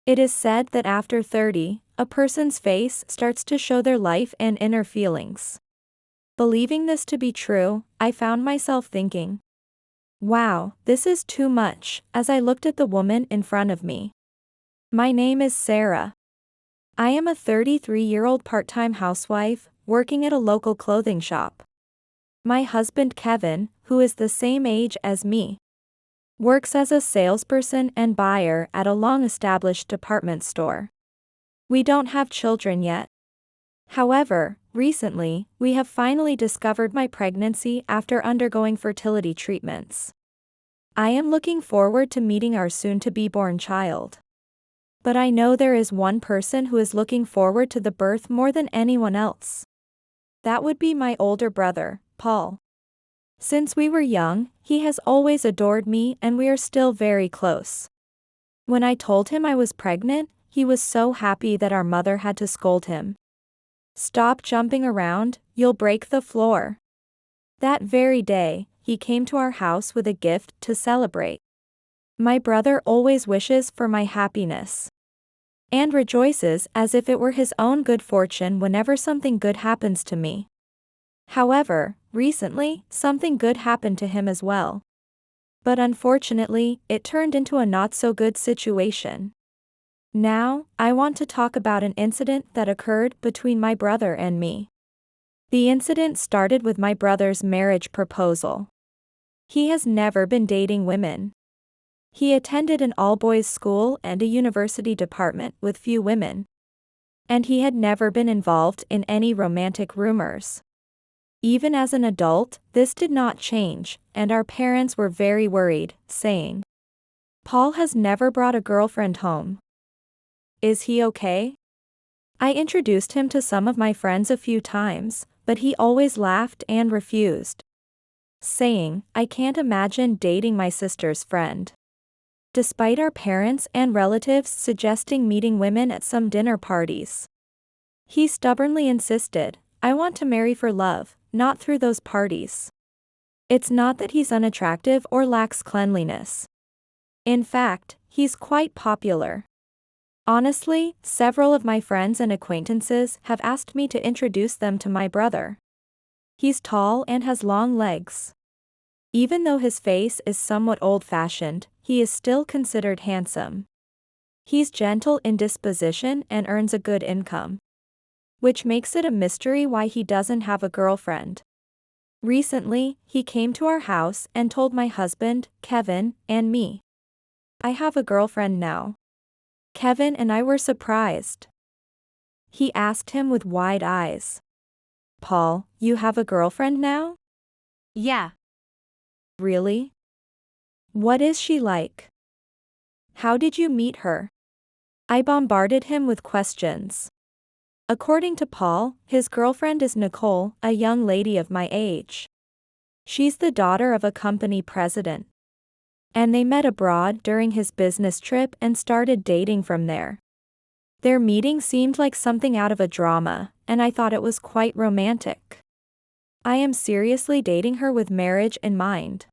It is said that after 30, a person's face starts to show their life and inner feelings. Believing this to be true, I found myself thinking, wow, this is too much, as I looked at the woman in front of me. My name is Sarah. I am a 33-year-old part-time housewife, working at a local clothing shop. My husband Kevin, who is the same age as me, works as a salesperson and buyer at a long-established department store. We don't have children yet. However, recently, we have finally discovered my pregnancy after undergoing fertility treatments. I am looking forward to meeting our soon-to-be-born child. But I know there is one person who is looking forward to the birth more than anyone else. That would be my older brother, Paul. Since we were young, he has always adored me and we are still very close. When I told him I was pregnant, he was so happy that our mother had to scold him. "Stop jumping around, you'll break the floor." That very day, he came to our house with a gift to celebrate. My brother always wishes for my happiness and rejoices as if it were his own good fortune whenever something good happens to me. However, recently, something good happened to him as well. But unfortunately, it turned into a not-so-good situation. Now, I want to talk about an incident that occurred between my brother and me. The incident started with my brother's marriage proposal. He has never been dating women. He attended an all-boys school and a university department with few women. And he had never been involved in any romantic rumors. Even as an adult, this did not change, and our parents were very worried, saying, "Paul has never brought a girlfriend home. Is he okay?" I introduced him to some of my friends a few times, but he always laughed and refused, saying, "I can't imagine dating my sister's friend." Despite our parents and relatives suggesting meeting women at some dinner parties, he stubbornly insisted, "I want to marry for love, not through those parties." It's not that he's unattractive or lacks cleanliness. In fact, he's quite popular. Honestly, several of my friends and acquaintances have asked me to introduce them to my brother. He's tall and has long legs. Even though his face is somewhat old-fashioned, he is still considered handsome. He's gentle in disposition and earns a good income, which makes it a mystery why he doesn't have a girlfriend. Recently, he came to our house and told my husband, Kevin, and me, "I have a girlfriend now." Kevin and I were surprised. He asked him with wide eyes, "Paul, you have a girlfriend now?" Yeah. "Really? What is she like? How did you meet her?" I bombarded him with questions. According to Paul, his girlfriend is Nicole, a young lady of my age. She's the daughter of a company president. And they met abroad during his business trip and started dating from there. Their meeting seemed like something out of a drama, and I thought it was quite romantic. I am seriously dating her with marriage in mind.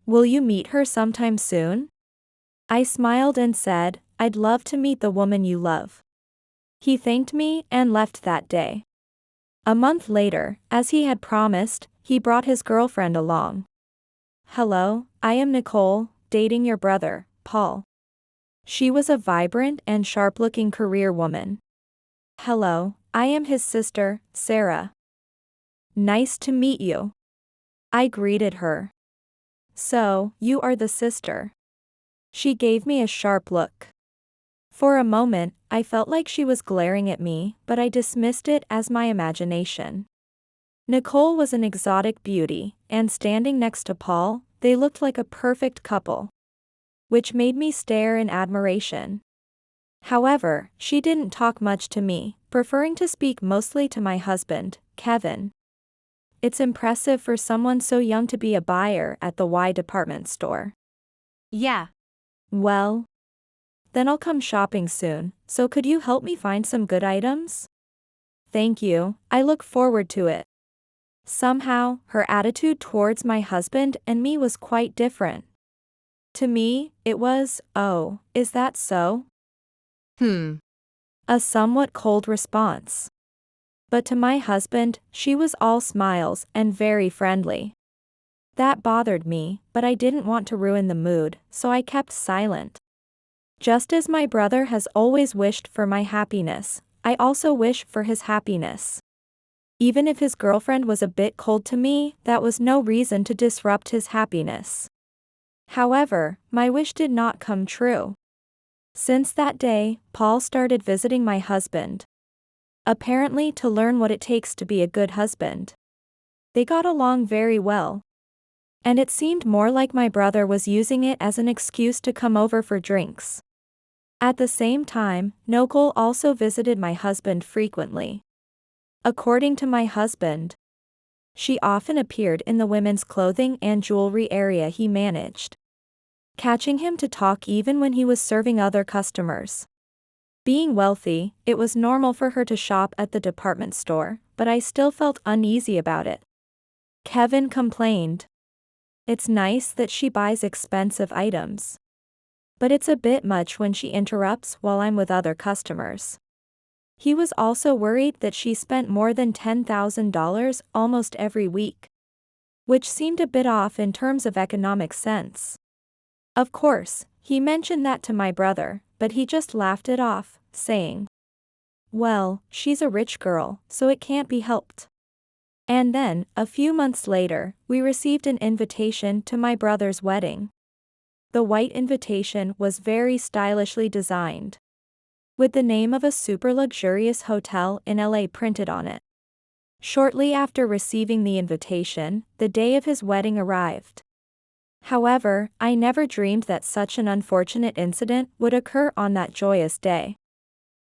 Will you meet her sometime soon? I smiled and said, "I'd love to meet the woman you love." He thanked me and left that day. A month later, as he had promised, he brought his girlfriend along. "Hello, I am Nicole, dating your brother, Paul." She was a vibrant and sharp-looking career woman. "Hello, I am his sister, Sarah." "Nice to meet you." I greeted her. "So, you are the sister." She gave me a sharp look. For a moment, I felt like she was glaring at me, but I dismissed it as my imagination. Nicole was an exotic beauty, and standing next to Paul, they looked like a perfect couple, which made me stare in admiration. However, she didn't talk much to me, preferring to speak mostly to my husband, Kevin. It's impressive for someone so young to be a buyer at the Y department store. Yeah. Well, then I'll come shopping soon, so could you help me find some good items? Thank you, I look forward to it. Somehow, her attitude towards my husband and me was quite different. To me, it was, "Oh, is that so? A somewhat cold response. But to my husband, she was all smiles and very friendly. That bothered me, but I didn't want to ruin the mood, so I kept silent. Just as my brother has always wished for my happiness, I also wish for his happiness. Even if his girlfriend was a bit cold to me, that was no reason to disrupt his happiness. However, my wish did not come true. Since that day, Paul started visiting my husband. Apparently to learn what it takes to be a good husband. They got along very well. And it seemed more like my brother was using it as an excuse to come over for drinks. At the same time, Nokul also visited my husband frequently. According to my husband, she often appeared in the women's clothing and jewelry area he managed, catching him to talk even when he was serving other customers. Being wealthy, it was normal for her to shop at the department store, but I still felt uneasy about it. Kevin complained. It's nice that she buys expensive items, but it's a bit much when she interrupts while I'm with other customers. He was also worried that she spent more than $10,000 almost every week, which seemed a bit off in terms of economic sense. Of course, he mentioned that to my brother, but he just laughed it off, saying, "Well, she's a rich girl, so it can't be helped." And then, a few months later, we received an invitation to my brother's wedding. The white invitation was very stylishly designed, with the name of a super luxurious hotel in LA printed on it. Shortly after receiving the invitation, the day of his wedding arrived. However, I never dreamed that such an unfortunate incident would occur on that joyous day.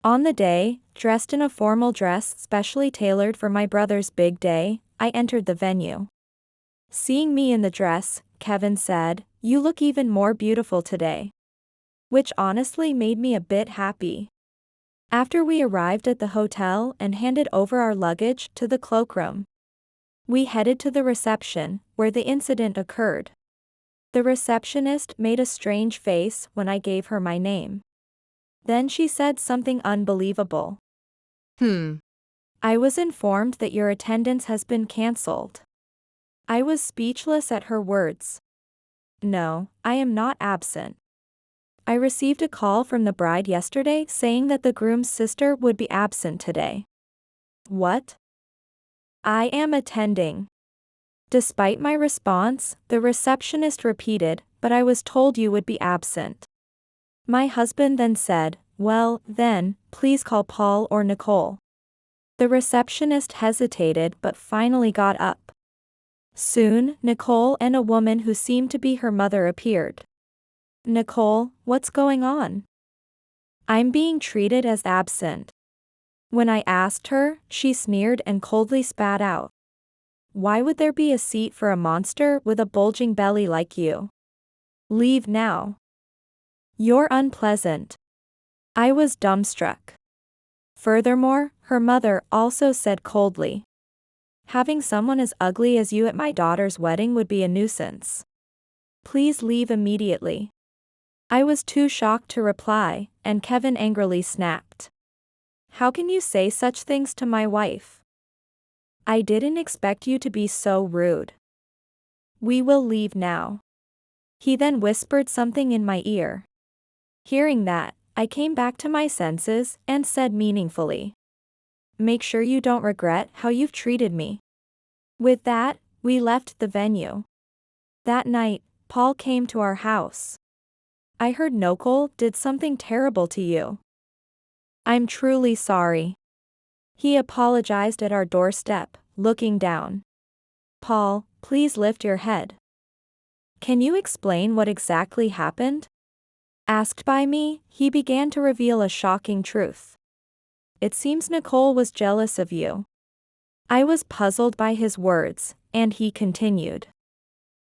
On the day, dressed in a formal dress specially tailored for my brother's big day, I entered the venue. Seeing me in the dress, Kevin said, "You look even more beautiful today." Which honestly made me a bit happy. After we arrived at the hotel and handed over our luggage to the cloakroom, we headed to the reception, where the incident occurred. The receptionist made a strange face when I gave her my name. Then she said something unbelievable. I was informed that your attendance has been cancelled." I was speechless at her words. No, I am not absent. I received a call from the bride yesterday saying that the groom's sister would be absent today. What? I am attending. Despite my response, the receptionist repeated, "But I was told you would be absent." My husband then said, "Well, then, please call Paul or Nicole." The receptionist hesitated but finally got up. Soon, Nicole and a woman who seemed to be her mother appeared. "Nicole, what's going on?" "I'm being treated as absent." When I asked her, she sneered and coldly spat out. "Why would there be a seat for a monster with a bulging belly like you? Leave now. You're unpleasant." I was dumbstruck. Furthermore, her mother also said coldly, "Having someone as ugly as you at my daughter's wedding would be a nuisance. Please leave immediately." I was too shocked to reply, and Kevin angrily snapped, "How can you say such things to my wife? I didn't expect you to be so rude. We will leave now." He then whispered something in my ear. Hearing that, I came back to my senses and said meaningfully, "Make sure you don't regret how you've treated me." With that, we left the venue. That night, Paul came to our house. "I heard Nokul did something terrible to you." "I'm truly sorry." He apologized at our doorstep, looking down. "Paul, please lift your head. Can you explain what exactly happened?" Asked by me, he began to reveal a shocking truth. "It seems Nicole was jealous of you." I was puzzled by his words, and he continued.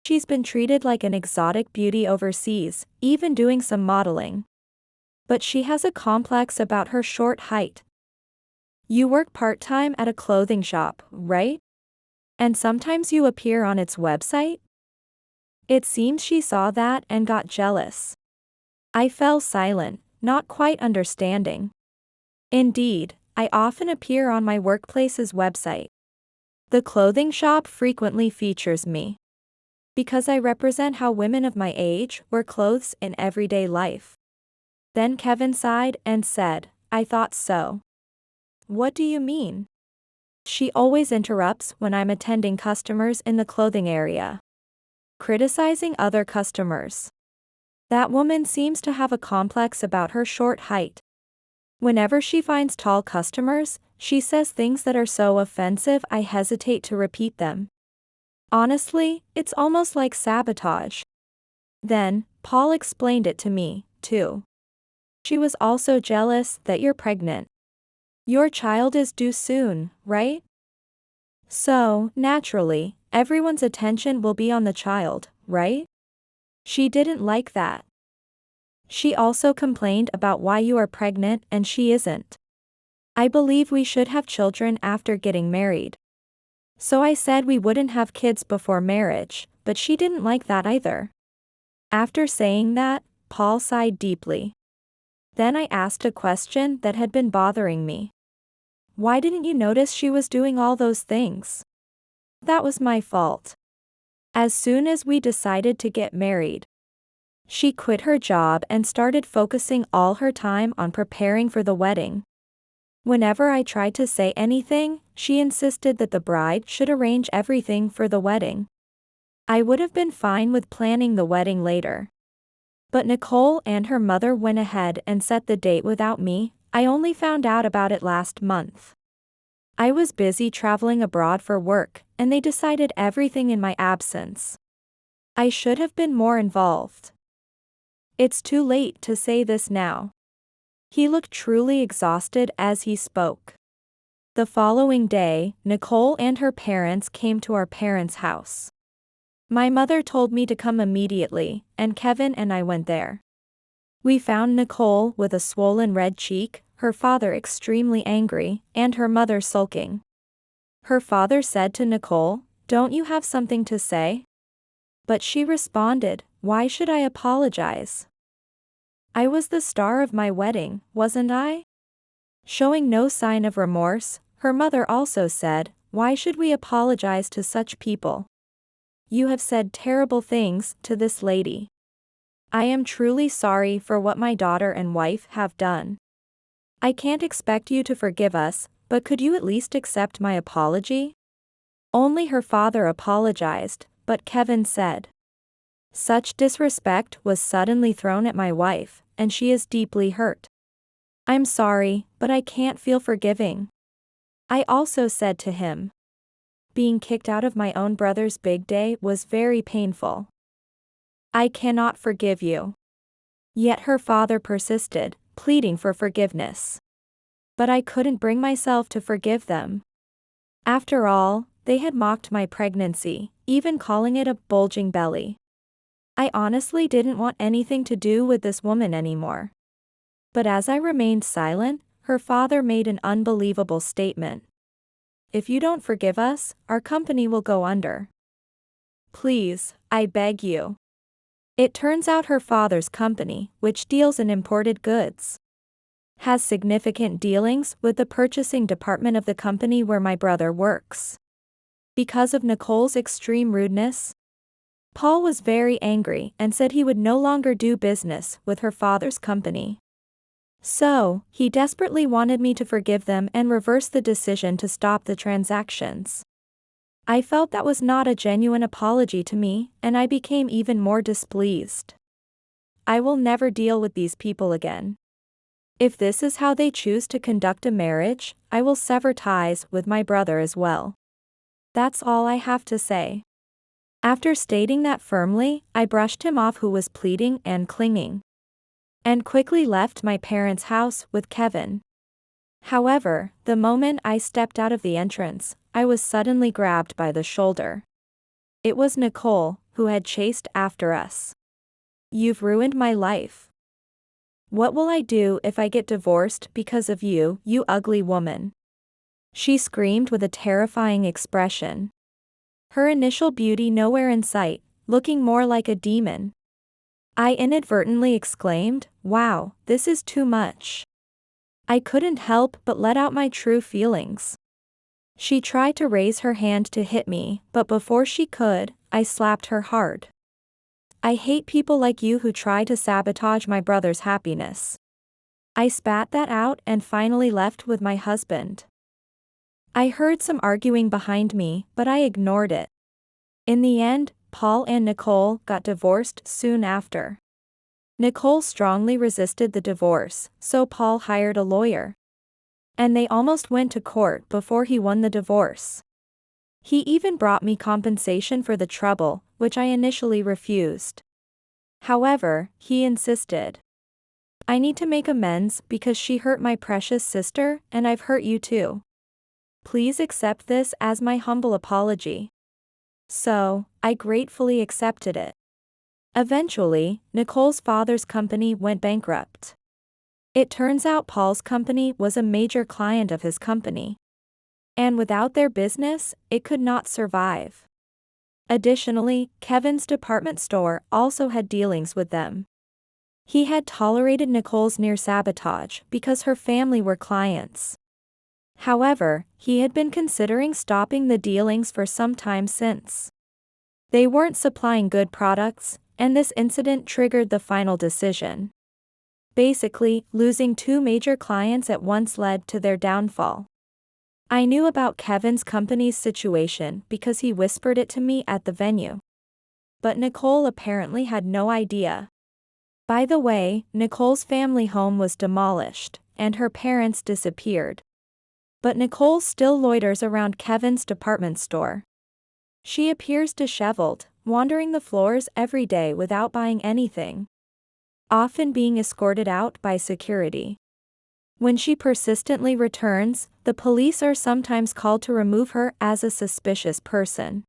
"She's been treated like an exotic beauty overseas, even doing some modeling. But she has a complex about her short height. You work part-time at a clothing shop, right? And sometimes you appear on its website?" It seems she saw that and got jealous. I fell silent, not quite understanding. Indeed, I often appear on my workplace's website. The clothing shop frequently features me because I represent how women of my age wear clothes in everyday life. Then Kevin sighed and said, I thought so. What do you mean? She always interrupts when I'm attending customers in the clothing area, criticizing other customers. That woman seems to have a complex about her short height. Whenever she finds tall customers, she says things that are so offensive I hesitate to repeat them. Honestly, it's almost like sabotage. Then, Paul explained it to me, too. She was also jealous that you're pregnant. Your child is due soon, right? So, naturally, everyone's attention will be on the child, right? She didn't like that. She also complained about why you are pregnant and she isn't. I believe we should have children after getting married. So I said we wouldn't have kids before marriage, but she didn't like that either. After saying that, Paul sighed deeply. Then I asked a question that had been bothering me. Why didn't you notice she was doing all those things? That was my fault. As soon as we decided to get married, she quit her job and started focusing all her time on preparing for the wedding. Whenever I tried to say anything, she insisted that the bride should arrange everything for the wedding. I would have been fine with planning the wedding later. But Nicole and her mother went ahead and set the date without me. I only found out about it last month. I was busy traveling abroad for work, and they decided everything in my absence. I should have been more involved. It's too late to say this now. He looked truly exhausted as he spoke. The following day, Nicole and her parents came to our parents' house. My mother told me to come immediately, and Kevin and I went there. We found Nicole with a swollen red cheek, her father extremely angry, and her mother sulking. Her father said to Nicole, "Don't you have something to say?" But she responded, "Why should I apologize? I was the star of my wedding, wasn't I?" Showing no sign of remorse, her mother also said, "Why should we apologize to such people? You have said terrible things to this lady. I am truly sorry for what my daughter and wife have done. I can't expect you to forgive us, but could you at least accept my apology?" Only her father apologized, but Kevin said, "Such disrespect was suddenly thrown at my wife, and she is deeply hurt. I'm sorry, but I can't feel forgiving." I also said to him, "Being kicked out of my own brother's big day was very painful. I cannot forgive you." Yet her father persisted, pleading for forgiveness. But I couldn't bring myself to forgive them. After all, they had mocked my pregnancy, even calling it a bulging belly. I honestly didn't want anything to do with this woman anymore. But as I remained silent, her father made an unbelievable statement. "If you don't forgive us, our company will go under. Please, I beg you." It turns out her father's company, which deals in imported goods, has significant dealings with the purchasing department of the company where my brother works. Because of Nicole's extreme rudeness, Paul was very angry and said he would no longer do business with her father's company. So, he desperately wanted me to forgive them and reverse the decision to stop the transactions. I felt that was not a genuine apology to me, and I became even more displeased. I will never deal with these people again. If this is how they choose to conduct a marriage, I will sever ties with my brother as well. That's all I have to say. After stating that firmly, I brushed him off who was pleading and clinging, and quickly left my parents' house with Kevin. However, the moment I stepped out of the entrance, I was suddenly grabbed by the shoulder. It was Nicole, who had chased after us. "You've ruined my life. What will I do if I get divorced because of you, you ugly woman?" She screamed with a terrifying expression. Her initial beauty nowhere in sight, looking more like a demon. I inadvertently exclaimed, "Wow, this is too much." I couldn't help but let out my true feelings. She tried to raise her hand to hit me, but before she could, I slapped her hard. "I hate people like you who try to sabotage my brother's happiness." I spat that out and finally left with my husband. I heard some arguing behind me, but I ignored it. In the end, Paul and Nicole got divorced soon after. Nicole strongly resisted the divorce, so Paul hired a lawyer. And they almost went to court before he won the divorce. He even brought me compensation for the trouble, which I initially refused. However, he insisted. "I need to make amends because she hurt my precious sister, and I've hurt you too. Please accept this as my humble apology." So, I gratefully accepted it. Eventually, Nicole's father's company went bankrupt. It turns out Paul's company was a major client of his company. And without their business, it could not survive. Additionally, Kevin's department store also had dealings with them. He had tolerated Nicole's near sabotage because her family were clients. However, he had been considering stopping the dealings for some time since. They weren't supplying good products, and this incident triggered the final decision. Basically, losing two major clients at once led to their downfall. I knew about Kevin's company's situation because he whispered it to me at the venue. But Nicole apparently had no idea. By the way, Nicole's family home was demolished, and her parents disappeared. But Nicole still loiters around Kevin's department store. She appears disheveled, wandering the floors every day without buying anything, often being escorted out by security. When she persistently returns, the police are sometimes called to remove her as a suspicious person.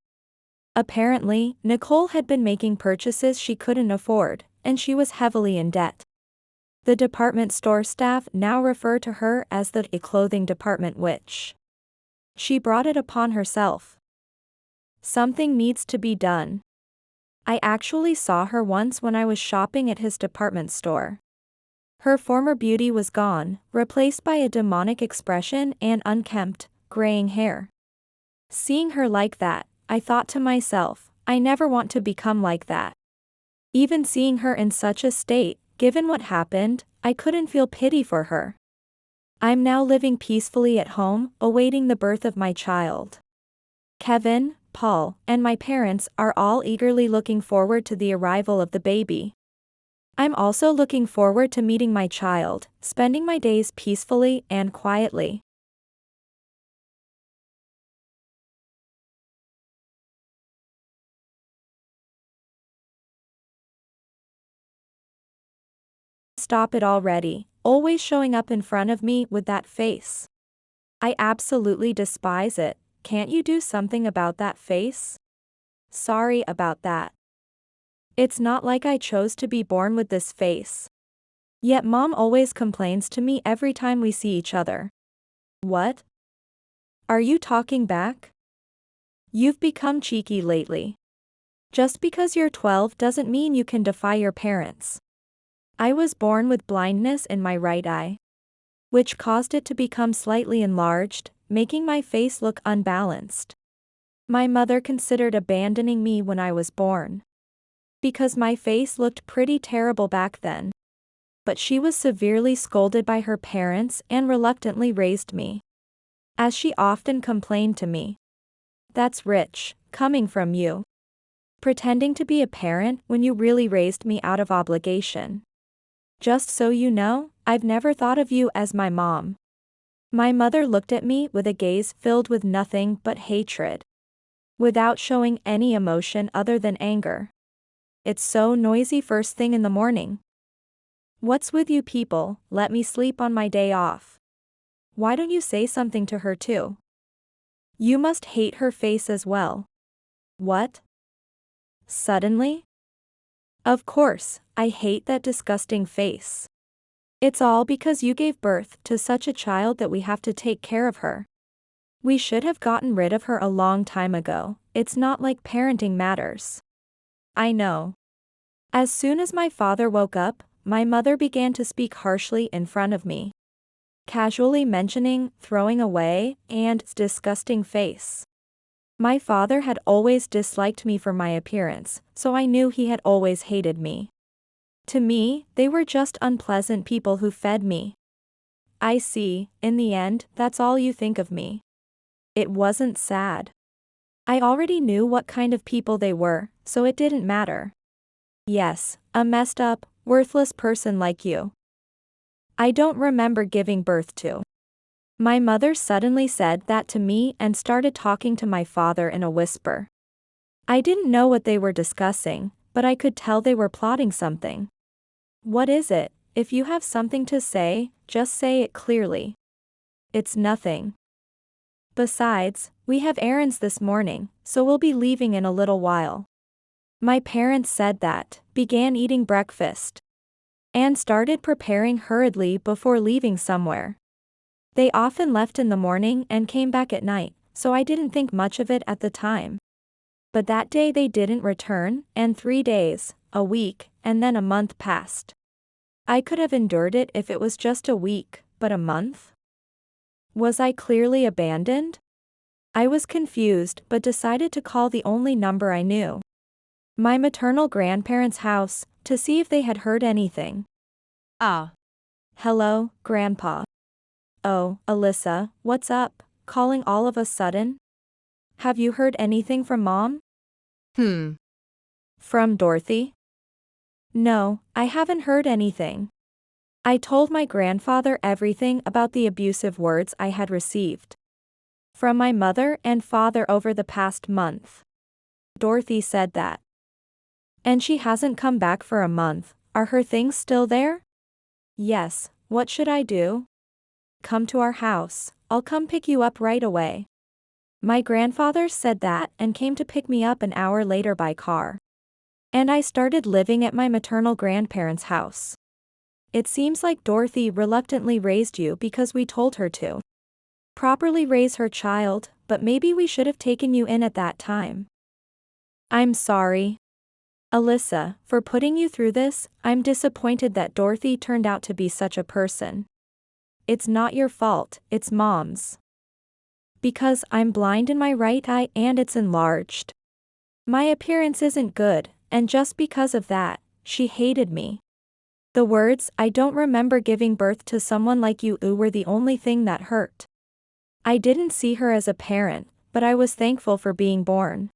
Apparently, Nicole had been making purchases she couldn't afford, and she was heavily in debt. The department store staff now refer to her as the clothing department witch. She brought it upon herself. Something needs to be done. I actually saw her once when I was shopping at his department store. Her former beauty was gone, replaced by a demonic expression and unkempt, graying hair. Seeing her like that, I thought to myself, I never want to become like that. Even seeing her in such a state, given what happened, I couldn't feel pity for her. I'm now living peacefully at home, awaiting the birth of my child. Kevin, Paul, and my parents are all eagerly looking forward to the arrival of the baby. I'm also looking forward to meeting my child, spending my days peacefully and quietly. Stop it already, always showing up in front of me with that face. I absolutely despise it. Can't you do something about that face? Sorry about that. It's not like I chose to be born with this face. Yet Mom always complains to me every time we see each other. What? Are you talking back? You've become cheeky lately. Just because you're 12 doesn't mean you can defy your parents. I was born with blindness in my right eye, which caused it to become slightly enlarged, making my face look unbalanced. My mother considered abandoning me when I was born, because my face looked pretty terrible back then. But she was severely scolded by her parents and reluctantly raised me, as she often complained to me. That's rich, coming from you. Pretending to be a parent when you really raised me out of obligation. Just so you know, I've never thought of you as my mom. My mother looked at me with a gaze filled with nothing but hatred, without showing any emotion other than anger. It's so noisy first thing in the morning. What's with you people? Let me sleep on my day off. Why don't you say something to her too? You must hate her face as well. What? Suddenly? Of course, I hate that disgusting face. It's all because you gave birth to such a child that we have to take care of her. We should have gotten rid of her a long time ago. It's not like parenting matters. I know. As soon as my father woke up, my mother began to speak harshly in front of me, casually mentioning throwing away and disgusting face. My father had always disliked me for my appearance, so I knew he had always hated me. To me, they were just unpleasant people who fed me. I see, in the end, that's all you think of me. It wasn't sad. I already knew what kind of people they were, so it didn't matter. Yes, a messed up, worthless person like you. I don't remember giving birth to. My mother suddenly said that to me and started talking to my father in a whisper. I didn't know what they were discussing, but I could tell they were plotting something. What is it? If you have something to say, just say it clearly. It's nothing. Besides, we have errands this morning, so we'll be leaving in a little while. My parents said that, began eating breakfast, and started preparing hurriedly before leaving somewhere. They often left in the morning and came back at night, so I didn't think much of it at the time. But that day they didn't return, and 3 days, a week, and then a month passed. I could have endured it if it was just a week, but a month? Was I clearly abandoned? I was confused but decided to call the only number I knew, my maternal grandparents' house, to see if they had heard anything. Hello, Grandpa. Oh, Alyssa, what's up? Calling all of a sudden? Have you heard anything from Mom? From Dorothy? No, I haven't heard anything. I told my grandfather everything about the abusive words I had received from my mother and father over the past month. Dorothy said that. And she hasn't come back for a month. Are her things still there? Yes, what should I do? Come to our house, I'll come pick you up right away. My grandfather said that and came to pick me up an hour later by car. And I started living at my maternal grandparents' house. It seems like Dorothy reluctantly raised you because we told her to properly raise her child, but maybe we should have taken you in at that time. I'm sorry, Alyssa, for putting you through this. I'm disappointed that Dorothy turned out to be such a person. It's not your fault, it's Mom's. Because I'm blind in my right eye and it's enlarged. My appearance isn't good, and just because of that, she hated me. The words, "I don't remember giving birth to someone like you," were the only thing that hurt. I didn't see her as a parent, but I was thankful for being born.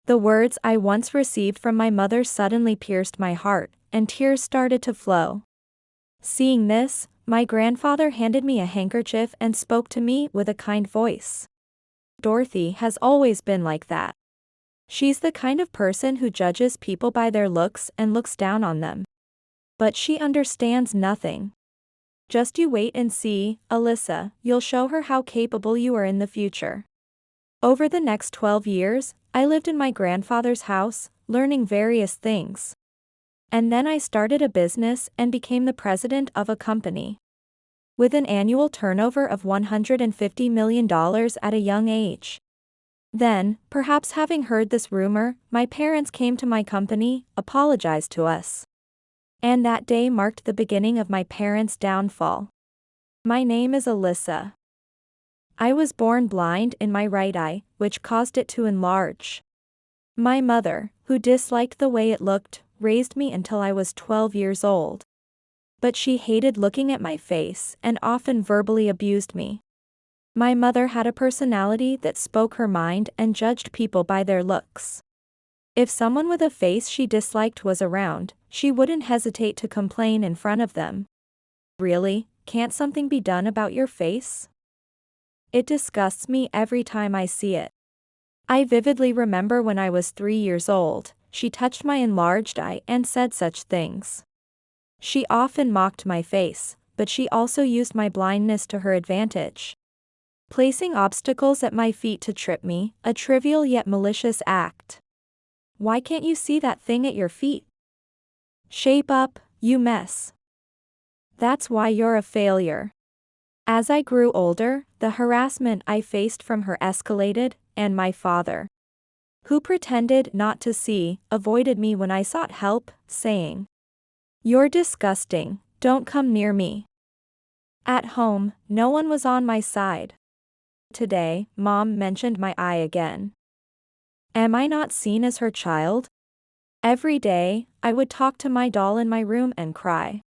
The words I once received from my mother suddenly pierced my heart, and tears started to flow. Seeing this, my grandfather handed me a handkerchief and spoke to me with a kind voice. Dorothy has always been like that. She's the kind of person who judges people by their looks and looks down on them. But she understands nothing. Just you wait and see, Alyssa, you'll show her how capable you are in the future. Over the next 12 years, I lived in my grandfather's house, learning various things. And then I started a business and became the president of a company with an annual turnover of $150 million at a young age. Then, perhaps having heard this rumor, my parents came to my company, apologized to us. And that day marked the beginning of my parents' downfall. My name is Alyssa. I was born blind in my right eye, which caused it to enlarge. My mother, who disliked the way it looked, raised me until I was 12 years old. But she hated looking at my face and often verbally abused me. My mother had a personality that spoke her mind and judged people by their looks. If someone with a face she disliked was around, she wouldn't hesitate to complain in front of them. Really, can't something be done about your face? It disgusts me every time I see it. I vividly remember when I was 3 years old, she touched my enlarged eye and said such things. She often mocked my face, but she also used my blindness to her advantage, placing obstacles at my feet to trip me, a trivial yet malicious act. Why can't you see that thing at your feet? Shape up, you mess. That's why you're a failure. As I grew older, the harassment I faced from her escalated, and my father who pretended not to see, avoided me when I sought help, saying, "You're disgusting, don't come near me." At home, no one was on my side. Today, Mom mentioned my eye again. Am I not seen as her child? Every day, I would talk to my doll in my room and cry.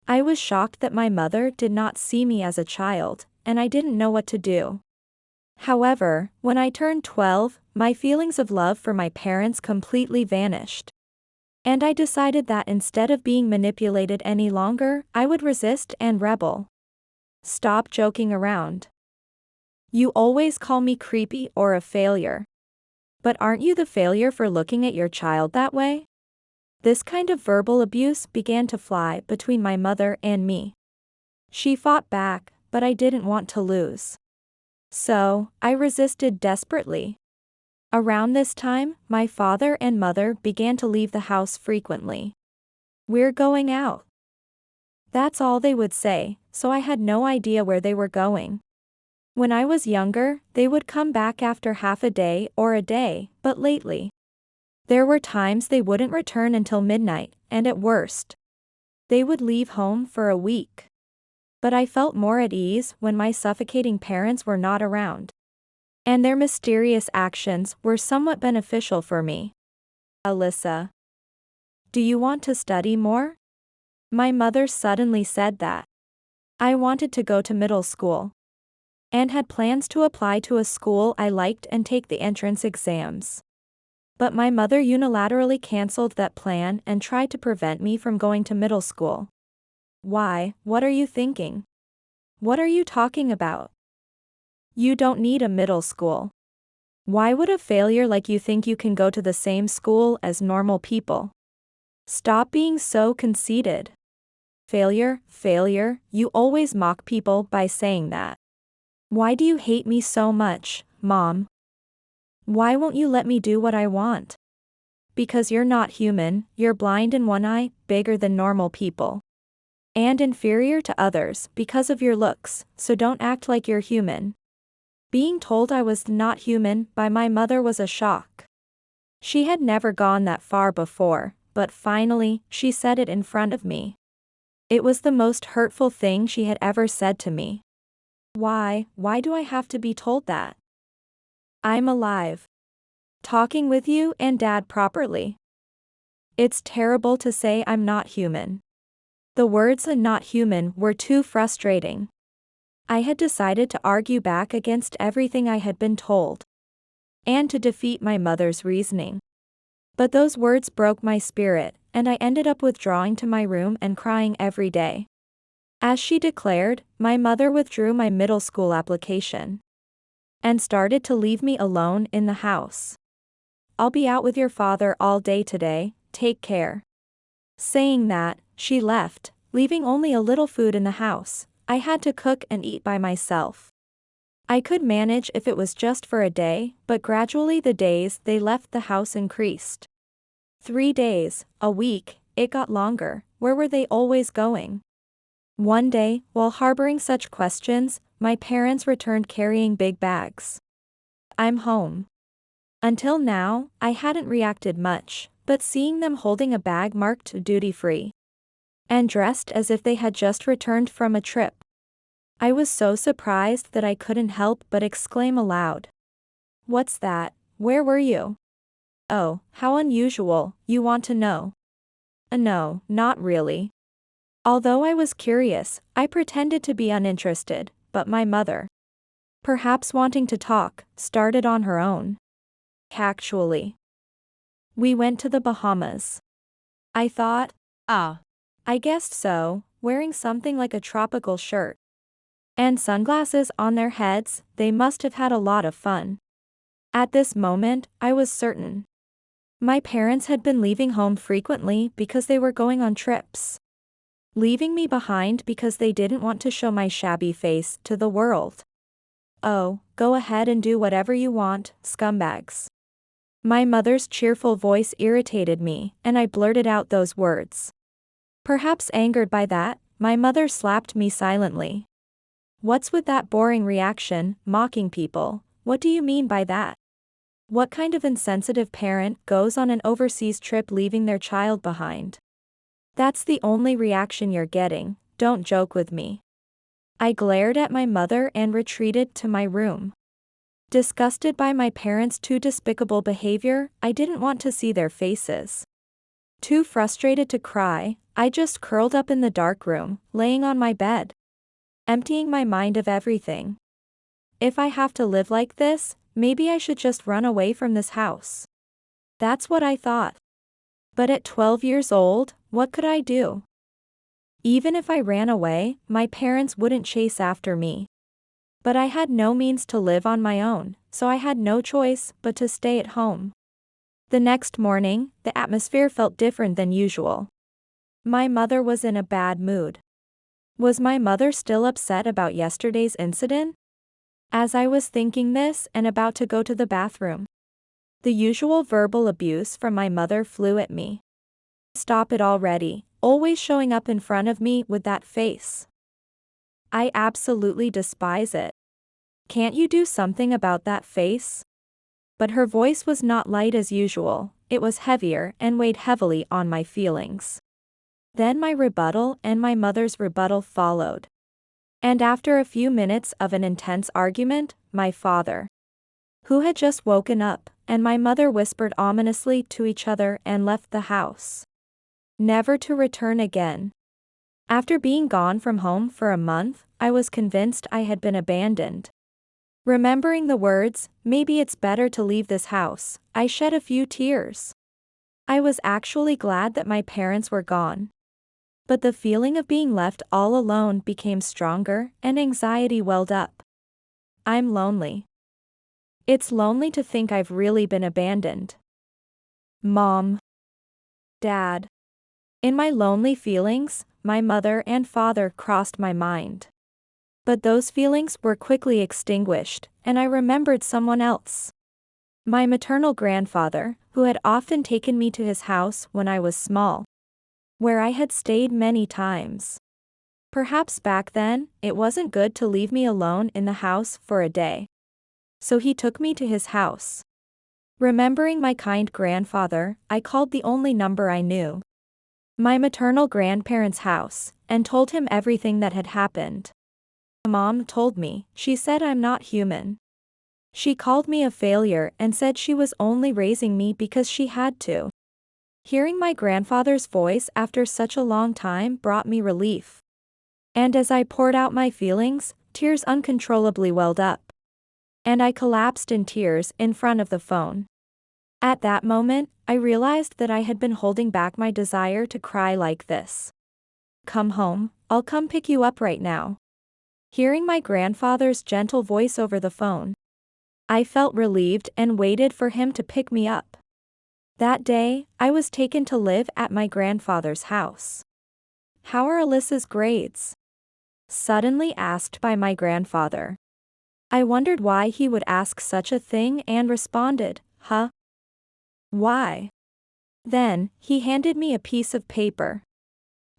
I was shocked that my mother did not see me as a child, and I didn't know what to do. However, when I turned 12, my feelings of love for my parents completely vanished. And I decided that instead of being manipulated any longer, I would resist and rebel. Stop joking around. You always call me creepy or a failure. But aren't you the failure for looking at your child that way? This kind of verbal abuse began to fly between my mother and me. She fought back, but I didn't want to lose. So, I resisted desperately. Around this time, my father and mother began to leave the house frequently. "We're going out." That's all they would say, so I had no idea where they were going. When I was younger, they would come back after half a day or a day, but lately, there were times they wouldn't return until midnight, and at worst, they would leave home for a week. But I felt more at ease when my suffocating parents were not around. And their mysterious actions were somewhat beneficial for me. Alyssa, do you want to study more? My mother suddenly said that. I wanted to go to middle school and had plans to apply to a school I liked and take the entrance exams. But my mother unilaterally canceled that plan and tried to prevent me from going to middle school. Why, what are you thinking? What are you talking about? You don't need a middle school. Why would a failure like you think you can go to the same school as normal people? Stop being so conceited. Failure, you always mock people by saying that. Why do you hate me so much, Mom? Why won't you let me do what I want? Because you're not human, you're blind in one eye, bigger than normal people. And inferior to others because of your looks, so don't act like you're human. Being told I was not human by my mother was a shock. She had never gone that far before, but finally, she said it in front of me. It was the most hurtful thing she had ever said to me. Why do I have to be told that? I'm alive. Talking with you and Dad properly. It's terrible to say I'm not human. The words "not human" were too frustrating. I had decided to argue back against everything I had been told, and to defeat my mother's reasoning. But those words broke my spirit, and I ended up withdrawing to my room and crying every day. As she declared, my mother withdrew my middle school application and started to leave me alone in the house. "I'll be out with your father all day today, take care." Saying that, she left, leaving only a little food in the house. I had to cook and eat by myself. I could manage if it was just for a day, but gradually the days they left the house increased. 3 days, a week, it got longer. Where were they always going? One day, while harboring such questions, my parents returned carrying big bags. "I'm home." Until now, I hadn't reacted much, but seeing them holding a bag marked duty-free and dressed as if they had just returned from a trip, I was so surprised that I couldn't help but exclaim aloud. "What's that? Where were you?" "Oh, how unusual, you want to know?" No, not really." Although I was curious, I pretended to be uninterested, but my mother, perhaps wanting to talk, started on her own. "Actually, we went to the Bahamas." I thought, Ah. I guessed so, wearing something like a tropical shirt and sunglasses on their heads, they must have had a lot of fun. At this moment, I was certain my parents had been leaving home frequently because they were going on trips, leaving me behind because they didn't want to show my shabby face to the world. "Oh, go ahead and do whatever you want, scumbags." My mother's cheerful voice irritated me, and I blurted out those words. Perhaps angered by that, my mother slapped me silently. "What's with that boring reaction, mocking people? What do you mean by that?" What kind of insensitive parent goes on an overseas trip leaving their child behind? That's the only reaction you're getting, don't joke with me. I glared at my mother and retreated to my room. Disgusted by my parents' too despicable behavior, I didn't want to see their faces. Too frustrated to cry, I just curled up in the dark room, laying on my bed, emptying my mind of everything. If I have to live like this, maybe I should just run away from this house. That's what I thought. But at 12 years old, what could I do? Even if I ran away, my parents wouldn't chase after me. But I had no means to live on my own, so I had no choice but to stay at home. The next morning, the atmosphere felt different than usual. My mother was in a bad mood. Was my mother still upset about yesterday's incident? As I was thinking this and about to go to the bathroom, the usual verbal abuse from my mother flew at me. Stop it already, always showing up in front of me with that face. I absolutely despise it. Can't you do something about that face? But her voice was not light as usual, it was heavier and weighed heavily on my feelings. Then my rebuttal and my mother's rebuttal followed. And after a few minutes of an intense argument, my father, who had just woken up, and my mother whispered ominously to each other and left the house, never to return again. After being gone from home for a month, I was convinced I had been abandoned. Remembering the words, "Maybe it's better to leave this house," I shed a few tears. I was actually glad that my parents were gone. But the feeling of being left all alone became stronger, and anxiety welled up. I'm lonely. It's lonely to think I've really been abandoned. Mom. Dad. In my lonely feelings, my mother and father crossed my mind. But those feelings were quickly extinguished, and I remembered someone else. My maternal grandfather, who had often taken me to his house when I was small, where I had stayed many times. Perhaps back then, it wasn't good to leave me alone in the house for a day. So he took me to his house. Remembering my kind grandfather, I called the only number I knew, my maternal grandparents' house, and told him everything that had happened. Mom told me, she said I'm not human. She called me a failure and said she was only raising me because she had to. Hearing my grandfather's voice after such a long time brought me relief. And as I poured out my feelings, tears uncontrollably welled up. And I collapsed in tears in front of the phone. At that moment, I realized that I had been holding back my desire to cry like this. Come home, I'll come pick you up right now. Hearing my grandfather's gentle voice over the phone, I felt relieved and waited for him to pick me up. That day, I was taken to live at my grandfather's house. How are Alyssa's grades? Suddenly asked by my grandfather. I wondered why he would ask such a thing and responded, huh? Why? Then, he handed me a piece of paper.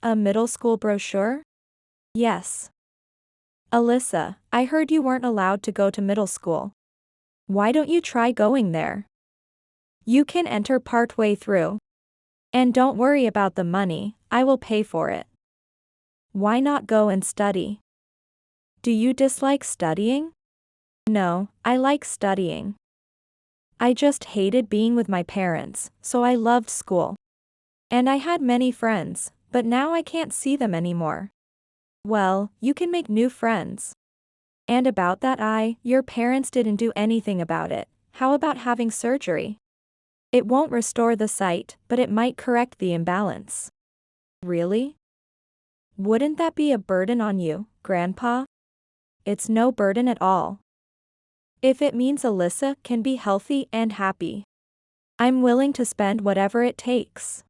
A middle school brochure? Yes. Alyssa, I heard you weren't allowed to go to middle school. Why don't you try going there? You can enter partway through. And don't worry about the money, I will pay for it. Why not go and study? Do you dislike studying? No, I like studying. I just hated being with my parents, so I loved school. And I had many friends, but now I can't see them anymore. Well, you can make new friends. And about that your parents didn't do anything about it. How about having surgery? It won't restore the sight, but it might correct the imbalance. Really? Wouldn't that be a burden on you, Grandpa? It's no burden at all. If it means Alyssa can be healthy and happy, I'm willing to spend whatever it takes.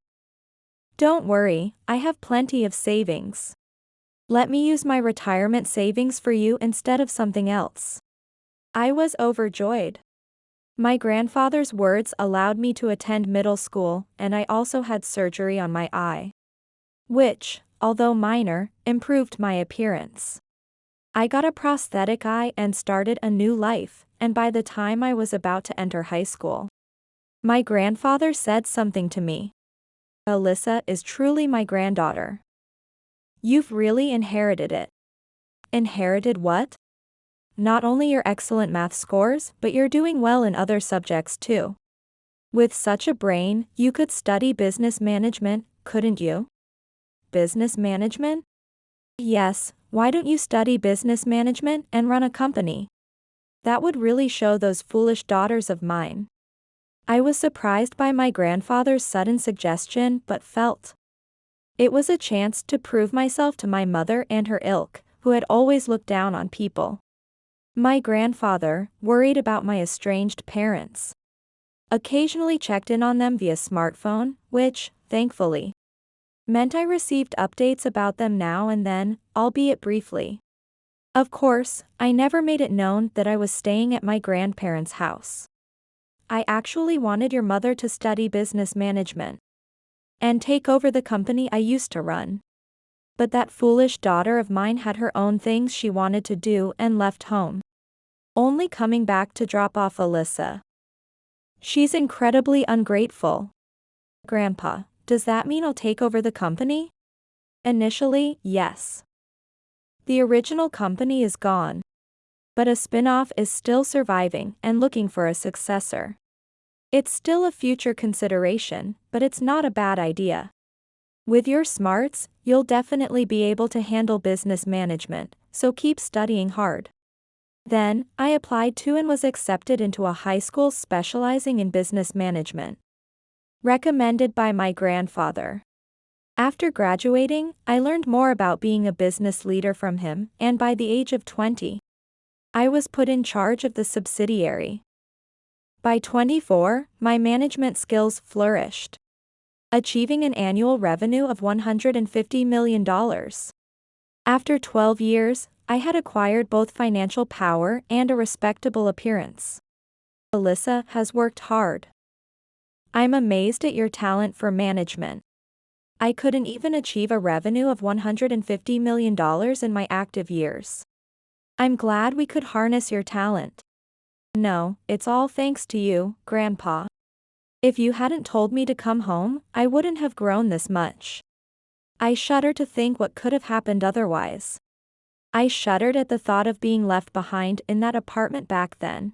Don't worry, I have plenty of savings. Let me use my retirement savings for you instead of something else. I was overjoyed. My grandfather's words allowed me to attend middle school, and I also had surgery on my eye, which, although minor, improved my appearance. I got a prosthetic eye and started a new life, and by the time I was about to enter high school, my grandfather said something to me. Alyssa is truly my granddaughter. You've really inherited it. Inherited what? Not only your excellent math scores, but you're doing well in other subjects too. With such a brain, you could study business management, couldn't you? Business management? Yes, why don't you study business management and run a company? That would really show those foolish daughters of mine. I was surprised by my grandfather's sudden suggestion but felt it was a chance to prove myself to my mother and her ilk, who had always looked down on people. My grandfather, worried about my estranged parents, occasionally checked in on them via smartphone, which, thankfully, meant I received updates about them now and then, albeit briefly. Of course, I never made it known that I was staying at my grandparents' house. I actually wanted your mother to study business management and take over the company I used to run. But that foolish daughter of mine had her own things she wanted to do and left home, only coming back to drop off Alyssa. She's incredibly ungrateful. Grandpa, does that mean I'll take over the company? Initially, yes. The original company is gone, but a spin-off is still surviving and looking for a successor. It's still a future consideration, but it's not a bad idea. With your smarts, you'll definitely be able to handle business management, so keep studying hard. Then, I applied to and was accepted into a high school specializing in business management, recommended by my grandfather. After graduating, I learned more about being a business leader from him, and by the age of 20, I was put in charge of the subsidiary. By 24, my management skills flourished, achieving an annual revenue of $150 million. After 12 years, I had acquired both financial power and a respectable appearance. Alyssa has worked hard. I'm amazed at your talent for management. I couldn't even achieve a revenue of $150 million in my active years. I'm glad we could harness your talent. No, it's all thanks to you, Grandpa. If you hadn't told me to come home, I wouldn't have grown this much. I shudder to think what could have happened otherwise. I shuddered at the thought of being left behind in that apartment back then.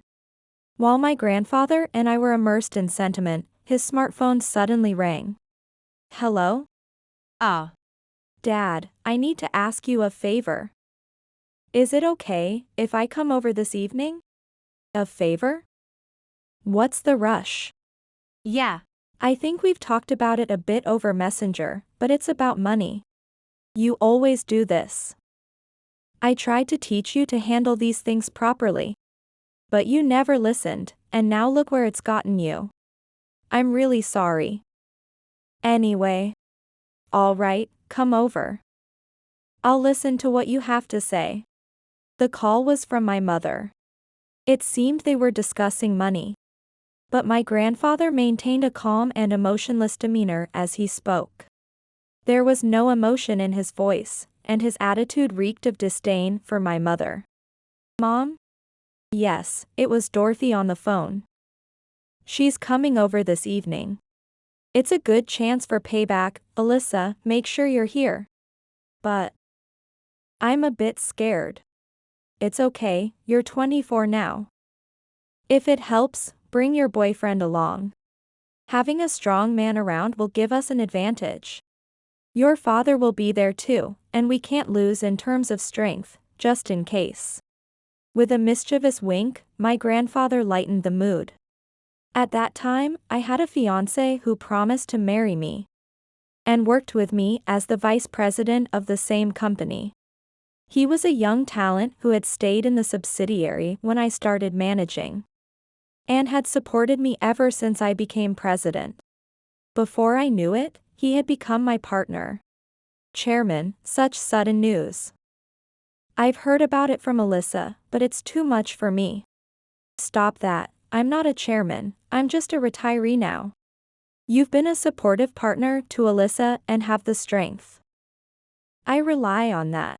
While my grandfather and I were immersed in sentiment, his smartphone suddenly rang. Hello? Dad, I need to ask you a favor. Is it okay if I come over this evening? A favor? What's the rush? Yeah. I think we've talked about it a bit over Messenger, but it's about money. You always do this. I tried to teach you to handle these things properly, but you never listened, and now look where it's gotten you. I'm really sorry. Anyway. All right, come over. I'll listen to what you have to say. The call was from my mother. It seemed they were discussing money, but my grandfather maintained a calm and emotionless demeanor as he spoke. There was no emotion in his voice, and his attitude reeked of disdain for my mother. Mom? Yes, it was Dorothy on the phone. She's coming over this evening. It's a good chance for payback. Alyssa, make sure you're here. But I'm a bit scared. It's okay, you're 24 now. If it helps, bring your boyfriend along. Having a strong man around will give us an advantage. Your father will be there too, and we can't lose in terms of strength, just in case. With a mischievous wink, my grandfather lightened the mood. At that time, I had a fiancé who promised to marry me and worked with me as the vice president of the same company. He was a young talent who had stayed in the subsidiary when I started managing, and had supported me ever since I became president. Before I knew it, he had become my partner. Chairman, such sudden news. I've heard about it from Alyssa, but it's too much for me. Stop that, I'm not a chairman, I'm just a retiree now. You've been a supportive partner to Alyssa and have the strength. I rely on that.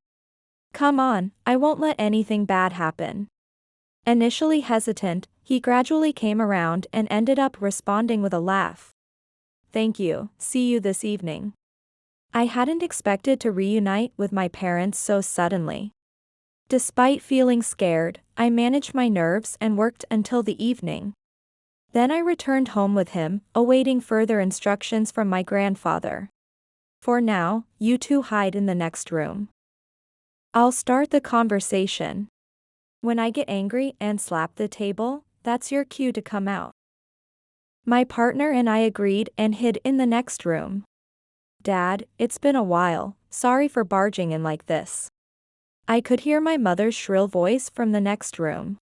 Come on, I won't let anything bad happen. Initially hesitant, he gradually came around and ended up responding with a laugh. Thank you, see you this evening. I hadn't expected to reunite with my parents so suddenly. Despite feeling scared, I managed my nerves and worked until the evening. Then I returned home with him, awaiting further instructions from my grandfather. For now, you two hide in the next room. I'll start the conversation. When I get angry and slap the table, that's your cue to come out. My partner and I agreed and hid in the next room. Dad, it's been a while, sorry for barging in like this. I could hear my mother's shrill voice from the next room.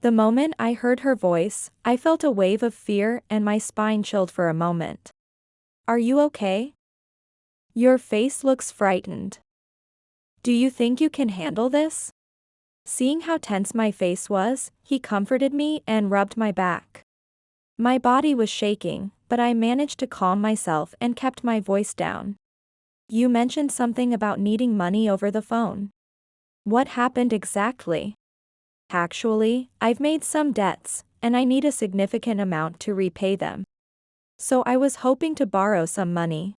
The moment I heard her voice, I felt a wave of fear and my spine chilled for a moment. Are you okay? Your face looks frightened. Do you think you can handle this? Seeing how tense my face was, he comforted me and rubbed my back. My body was shaking, but I managed to calm myself and kept my voice down. You mentioned something about needing money over the phone. What happened exactly? Actually, I've made some debts, and I need a significant amount to repay them. So I was hoping to borrow some money.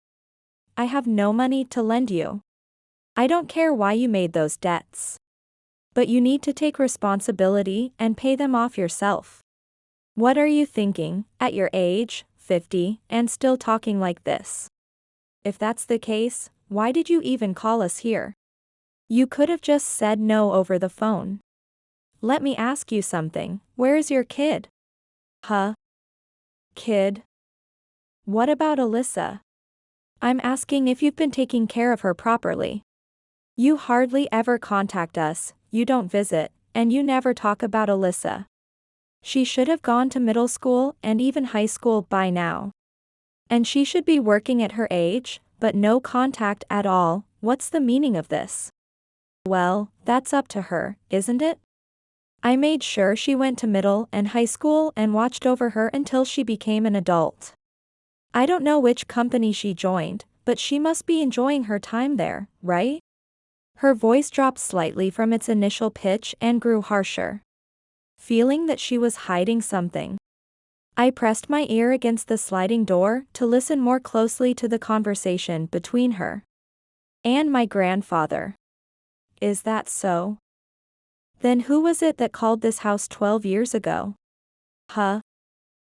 I have no money to lend you. I don't care why you made those debts. But you need to take responsibility and pay them off yourself. What are you thinking, at your age, 50, and still talking like this? If that's the case, why did you even call us here? You could have just said no over the phone. Let me ask you something, where is your kid? Huh? Kid? What about Alyssa? I'm asking if you've been taking care of her properly. You hardly ever contact us, you don't visit, and you never talk about Alyssa. She should have gone to middle school and even high school by now. And she should be working at her age, but no contact at all. What's the meaning of this? Well, that's up to her, isn't it? I made sure she went to middle and high school and watched over her until she became an adult. I don't know which company she joined, but she must be enjoying her time there, right? Her voice dropped slightly from its initial pitch and grew harsher. Feeling that she was hiding something, I pressed my ear against the sliding door to listen more closely to the conversation between her and my grandfather. Is that so? Then who was it that called this house 12 years ago? Huh?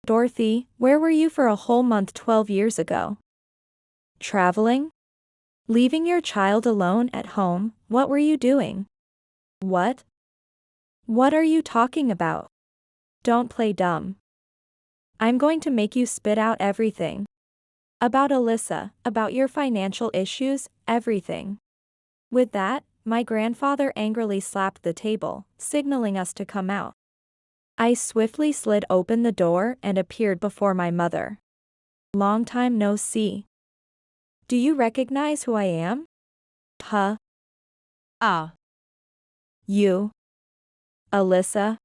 Dorothy, where were you for a whole month 12 years ago? Traveling? Leaving your child alone at home, what were you doing? What? What are you talking about? Don't play dumb. I'm going to make you spit out everything. About Alyssa, about your financial issues, everything. With that, my grandfather angrily slapped the table, signaling us to come out. I swiftly slid open the door and appeared before my mother. Long time no see. Do you recognize who I am? Huh? Ah. You? Alyssa?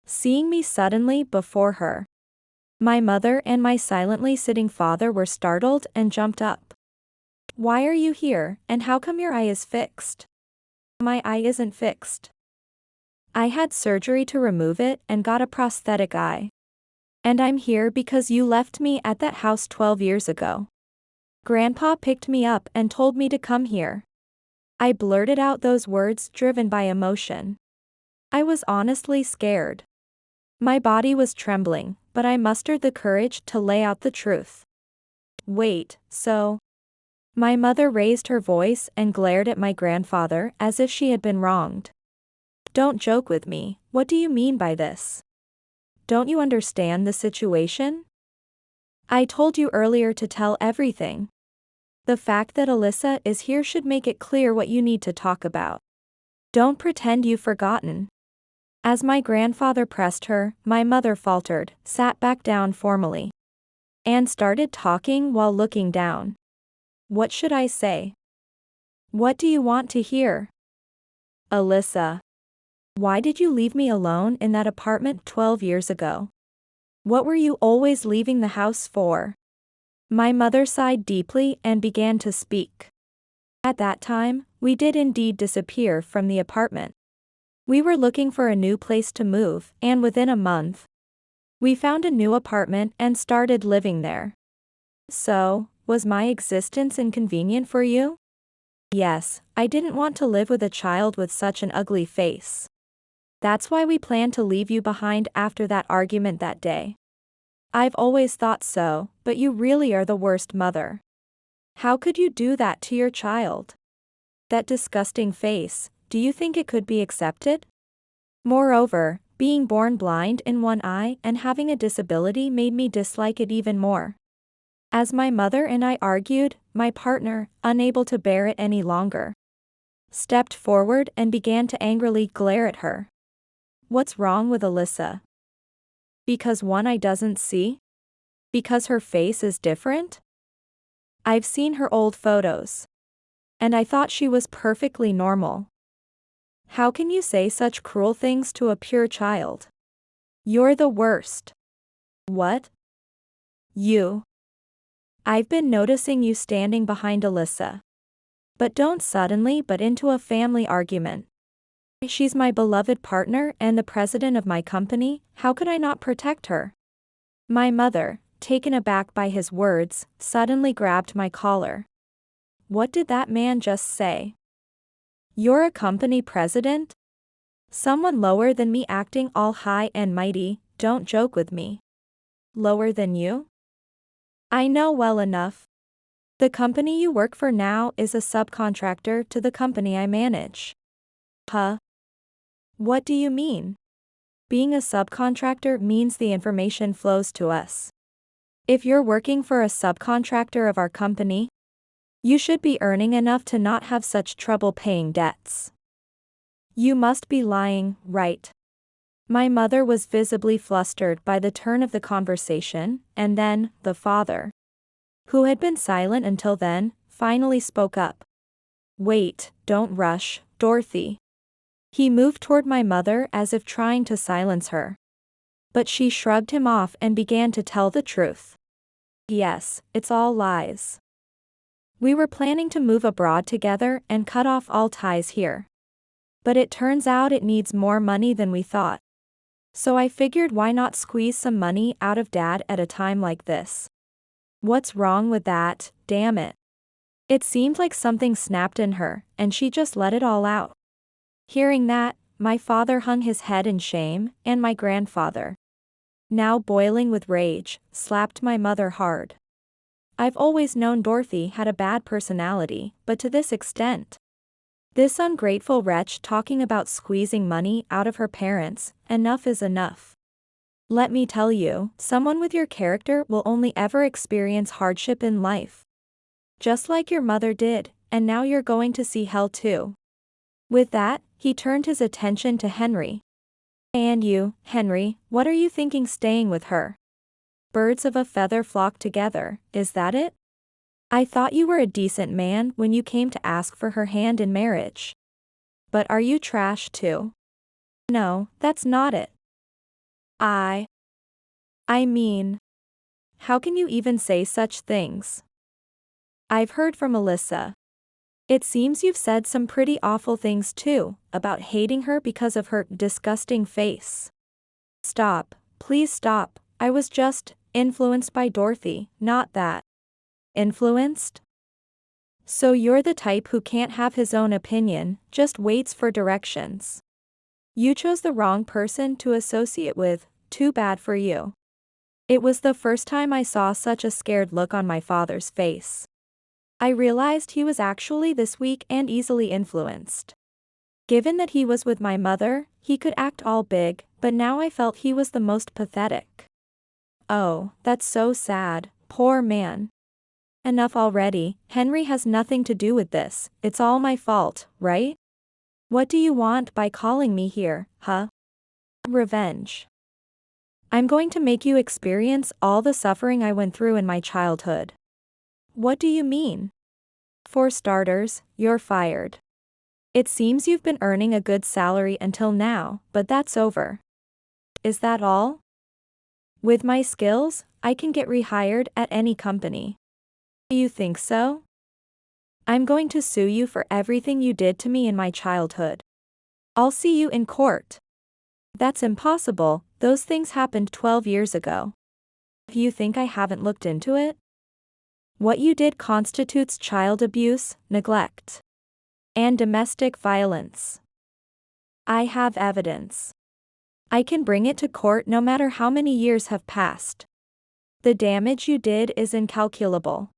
Seeing me suddenly before her, my mother and my silently sitting father were startled and jumped up. Why are you here, and how come your eye is fixed? My eye isn't fixed. I had surgery to remove it and got a prosthetic eye. And I'm here because you left me at that house 12 years ago. Grandpa picked me up and told me to come here. I blurted out those words driven by emotion. I was honestly scared. My body was trembling, but I mustered the courage to lay out the truth. Wait, so? My mother raised her voice and glared at my grandfather as if she had been wronged. Don't joke with me, what do you mean by this? Don't you understand the situation? I told you earlier to tell everything. The fact that Alyssa is here should make it clear what you need to talk about. Don't pretend you've forgotten. As my grandfather pressed her, my mother faltered, sat back down formally, and started talking while looking down. What should I say? What do you want to hear? Alyssa. Why did you leave me alone in that apartment 12 years ago? What were you always leaving the house for? My mother sighed deeply and began to speak. At that time, we did indeed disappear from the apartment. We were looking for a new place to move, and within a month, we found a new apartment and started living there. So, was my existence inconvenient for you? Yes, I didn't want to live with a child with such an ugly face. That's why we planned to leave you behind after that argument that day. I've always thought so, but you really are the worst mother. How could you do that to your child? That disgusting face, do you think it could be accepted? Moreover, being born blind in one eye and having a disability made me dislike it even more. As my mother and I argued, my partner, unable to bear it any longer, stepped forward and began to angrily glare at her. What's wrong with Alyssa? Because one eye doesn't see? Because her face is different? I've seen her old photos, and I thought she was perfectly normal. How can you say such cruel things to a pure child? You're the worst. What? You. I've been noticing you standing behind Alyssa. But don't suddenly butt into a family argument. She's my beloved partner and the president of my company, how could I not protect her? My mother, taken aback by his words, suddenly grabbed my collar. What did that man just say? You're a company president? Someone lower than me acting all high and mighty, don't joke with me. Lower than you? I know well enough. The company you work for now is a subcontractor to the company I manage. Huh? What do you mean? Being a subcontractor means the information flows to us. If you're working for a subcontractor of our company, you should be earning enough to not have such trouble paying debts. You must be lying, right? My mother was visibly flustered by the turn of the conversation, and then, the father, who had been silent until then, finally spoke up. Wait, don't rush, Dorothy. He moved toward my mother as if trying to silence her. But she shrugged him off and began to tell the truth. Yes, it's all lies. We were planning to move abroad together and cut off all ties here. But it turns out it needs more money than we thought. So I figured why not squeeze some money out of Dad at a time like this. What's wrong with that, damn it? It seemed like something snapped in her, and she just let it all out. Hearing that, my father hung his head in shame, and my grandfather, now boiling with rage, slapped my mother hard. I've always known Dorothy had a bad personality, but to this extent. This ungrateful wretch talking about squeezing money out of her parents, enough is enough. Let me tell you, someone with your character will only ever experience hardship in life. Just like your mother did, and now you're going to see hell too. With that, he turned his attention to Henry. And you, Henry, what are you thinking staying with her? Birds of a feather flock together, is that it? I thought you were a decent man when you came to ask for her hand in marriage. But are you trash too? No, that's not it. I mean, how can you even say such things? I've heard from Alyssa. It seems you've said some pretty awful things too, about hating her because of her disgusting face. Stop, please stop, I was just influenced by Dorothy, not that. Influenced? So you're the type who can't have his own opinion, just waits for directions. You chose the wrong person to associate with, too bad for you. It was the first time I saw such a scared look on my father's face. I realized he was actually this weak and easily influenced. Given that he was with my mother, he could act all big, but now I felt he was the most pathetic. Oh, that's so sad, poor man. Enough already, Henry has nothing to do with this, it's all my fault, right? What do you want by calling me here, huh? Revenge. I'm going to make you experience all the suffering I went through in my childhood. What do you mean? For starters, you're fired. It seems you've been earning a good salary until now, but that's over. Is that all? With my skills, I can get rehired at any company. You think so? I'm going to sue you for everything you did to me in my childhood. I'll see you in court. That's impossible, those things happened 12 years ago. You think I haven't looked into it? What you did constitutes child abuse, neglect, and domestic violence. I have evidence. I can bring it to court no matter how many years have passed. The damage you did is incalculable.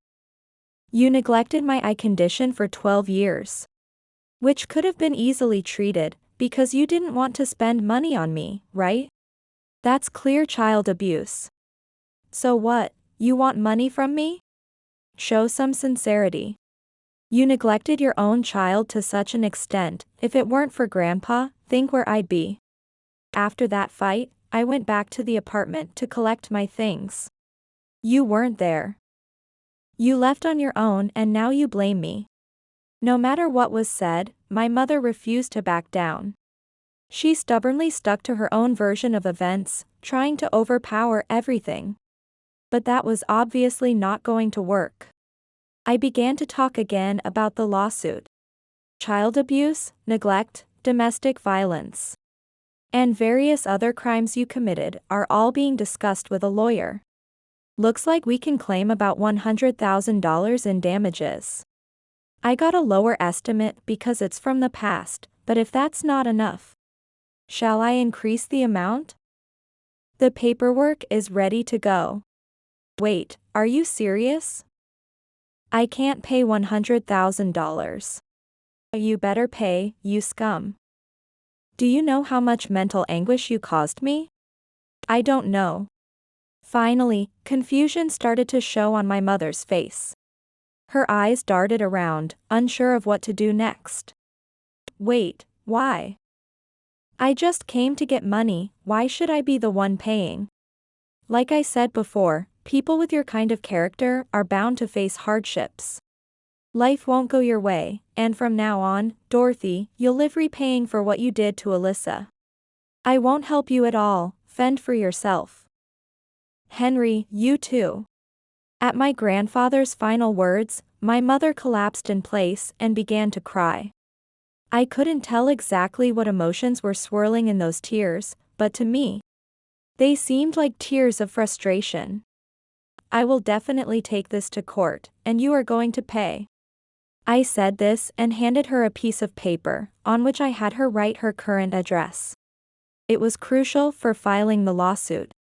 You neglected my eye condition for 12 years. Which could have been easily treated, because you didn't want to spend money on me, right? That's clear child abuse. So what, you want money from me? Show some sincerity. You neglected your own child to such an extent, if it weren't for Grandpa, think where I'd be. After that fight, I went back to the apartment to collect my things. You weren't there. You left on your own and now you blame me. No matter what was said, my mother refused to back down. She stubbornly stuck to her own version of events, trying to overpower everything. But that was obviously not going to work. I began to talk again about the lawsuit. Child abuse, neglect, domestic violence, and various other crimes you committed are all being discussed with a lawyer. Looks like we can claim about $100,000 in damages. I got a lower estimate because it's from the past, but if that's not enough, shall I increase the amount? The paperwork is ready to go. Wait, are you serious? I can't pay $100,000. You better pay, you scum. Do you know how much mental anguish you caused me? I don't know. Finally, confusion started to show on my mother's face. Her eyes darted around, unsure of what to do next. Wait, why? I just came to get money, why should I be the one paying? Like I said before, people with your kind of character are bound to face hardships. Life won't go your way, and from now on, Dorothy, you'll live repaying for what you did to Alyssa. I won't help you at all, fend for yourself. Henry, you too. At my grandfather's final words, my mother collapsed in place and began to cry. I couldn't tell exactly what emotions were swirling in those tears, but to me, they seemed like tears of frustration. I will definitely take this to court, and you are going to pay. I said this and handed her a piece of paper, on which I had her write her current address. It was crucial for filing the lawsuit.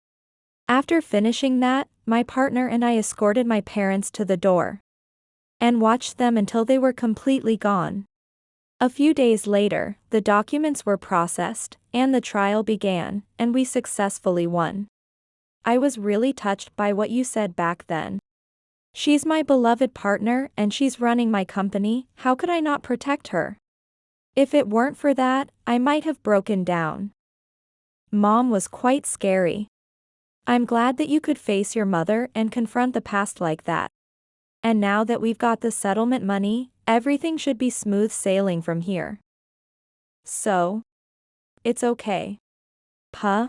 After finishing that, my partner and I escorted my parents to the door and watched them until they were completely gone. A few days later, the documents were processed, and the trial began, and we successfully won. I was really touched by what you said back then. She's my beloved partner and she's running my company, how could I not protect her? If it weren't for that, I might have broken down. Mom was quite scary. I'm glad that you could face your mother and confront the past like that. And now that we've got the settlement money, everything should be smooth sailing from here. So, it's okay. Huh?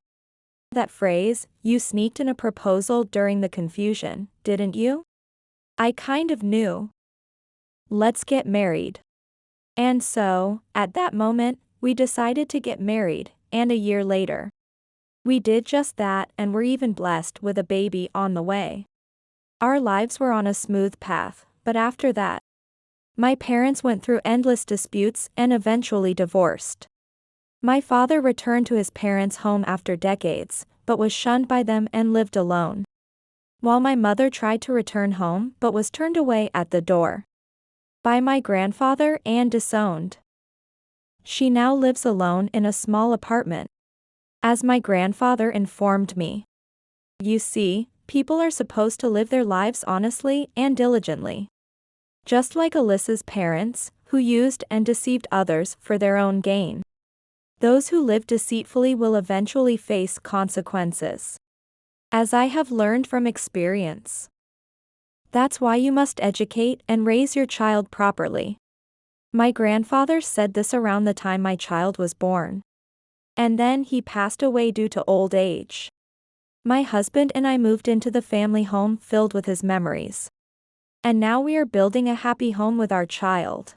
That phrase, you sneaked in a proposal during the confusion, didn't you? I kind of knew. Let's get married. And so, at that moment, we decided to get married, and a year later, we did just that and were even blessed with a baby on the way. Our lives were on a smooth path, but after that, my parents went through endless disputes and eventually divorced. My father returned to his parents' home after decades, but was shunned by them and lived alone. While my mother tried to return home but was turned away at the door by my grandfather and disowned. She now lives alone in a small apartment, as my grandfather informed me. You see, people are supposed to live their lives honestly and diligently. Just like Alyssa's parents, who used and deceived others for their own gain. Those who live deceitfully will eventually face consequences. As I have learned from experience. That's why you must educate and raise your child properly. My grandfather said this around the time my child was born. And then he passed away due to old age. My husband and I moved into the family home filled with his memories. And now we are building a happy home with our child.